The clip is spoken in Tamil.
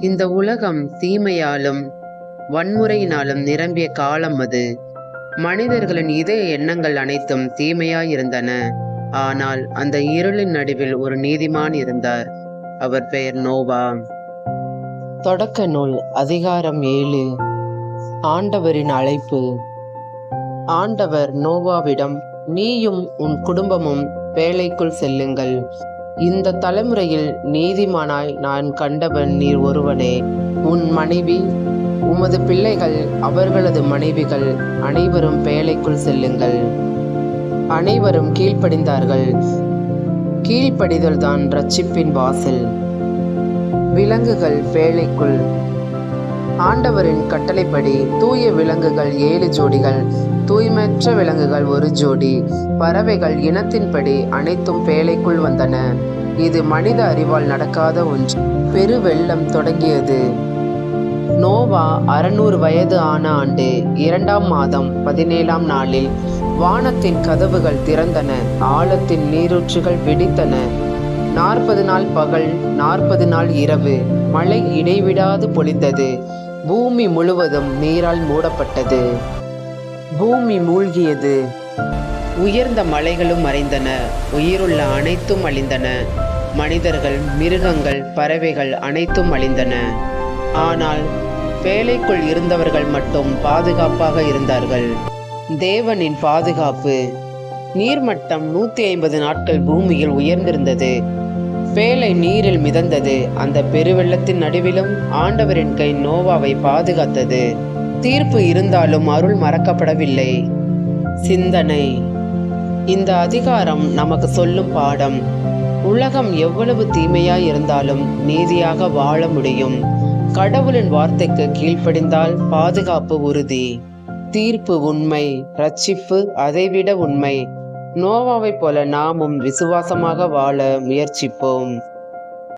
இந்த உலகம் தீமையாலும் வன்முறையினாலும் நிரம்பிய காலம் அது. மனிதர்களின் இதய எண்ணங்கள் அனைத்தும் தீமையாயிருந்தன. ஆனால் அந்த இருளின் நடுவில் ஒரு நீதிமான் இருந்தார். அவர் பெயர் நோவா. தொடக்க நூல் அதிகாரம் 7. ஆண்டவரின் அழைப்பு. ஆண்டவர் நோவாவிடம், நீயும் உன் குடும்பமும் பேழைக்குள் செல்லுங்கள். இந்த தலைமுறையில் நீதிமானாய் நான் கண்டவன் நீர் ஒருவனே. உன் மனைவி, உமது பிள்ளைகள், அவர்களது மனைவிகள் அனைவரும் பேழைக்குள் செல்லுங்கள். அனைவரும் கீழ்ப்படிந்தார்கள். கீழ்ப்படிதல்தான் இரட்சிப்பின் வாசல். விலங்குகள் பேழைக்குள். ஆண்டவரின் கட்டளைப்படி தூய விலங்குகள் 7 ஜோடிகள், தூய்மையற்ற விலங்குகள் 1 ஜோடி, பறவைகள் இனத்தின்படி அனைத்தும் பேழைக்குள் வந்தன. இது மனித அறிவால் நடக்காத ஒன்று. பெருவெள்ளம் தொடங்கியது. நோவா 600 வயது ஆன ஆண்டு 2ஆம் மாதம் 17ஆம் நாளில் வானத்தின் கதவுகள் திறந்தன, ஆழத்தின் நீரூற்றுகள் வெடித்தன. 40 நாள் பகல், 40 நாள் இரவு மழை இடைவிடாது பொழிந்தது. பூமி முழுவதும் நீரால் மூடப்பட்டது. பூமி மூழ்கியது. உயர்ந்த மலைகளும் மறைந்தன. உயிருள்ள அனைத்தும் அழிந்தன. மனிதர்கள், மிருகங்கள், பறவைகள் அனைத்தும் அழிந்தன. ஆனால் பேழைக்குள் இருந்தவர்கள் மட்டும் பாதுகாப்பாக இருந்தார்கள். தேவனின் பாதுகாப்பு. நீர்மட்டம் 150 நாட்கள் பூமியில் உயர்ந்திருந்தது. பேழை நீரில் மிதந்தது. அந்த பெருவெள்ளத்தின் நடுவிலும் ஆண்டவரின் கை நோவாவை பாதுகாத்தது. தீர்ப்பு இருந்தாலும் அருள் மறக்கப்படவில்லை. சிந்தனை. இந்த அதிகாரம் நமக்கு சொல்லும் பாடம். உலகம் எவ்வளவு தீமையாய் இருந்தாலும் நீதியாக வாழ முடியும். கடவுளின் வார்த்தைக்கு கீழ்ப்படிந்தால் பாதுகாப்பு உறுதி. தீர்ப்பு உண்மை, இரட்சிப்பு அதைவிட உண்மை. நோவாவைப் போல நாமும் விசுவாசமாக வாழ முயற்சிப்போம்.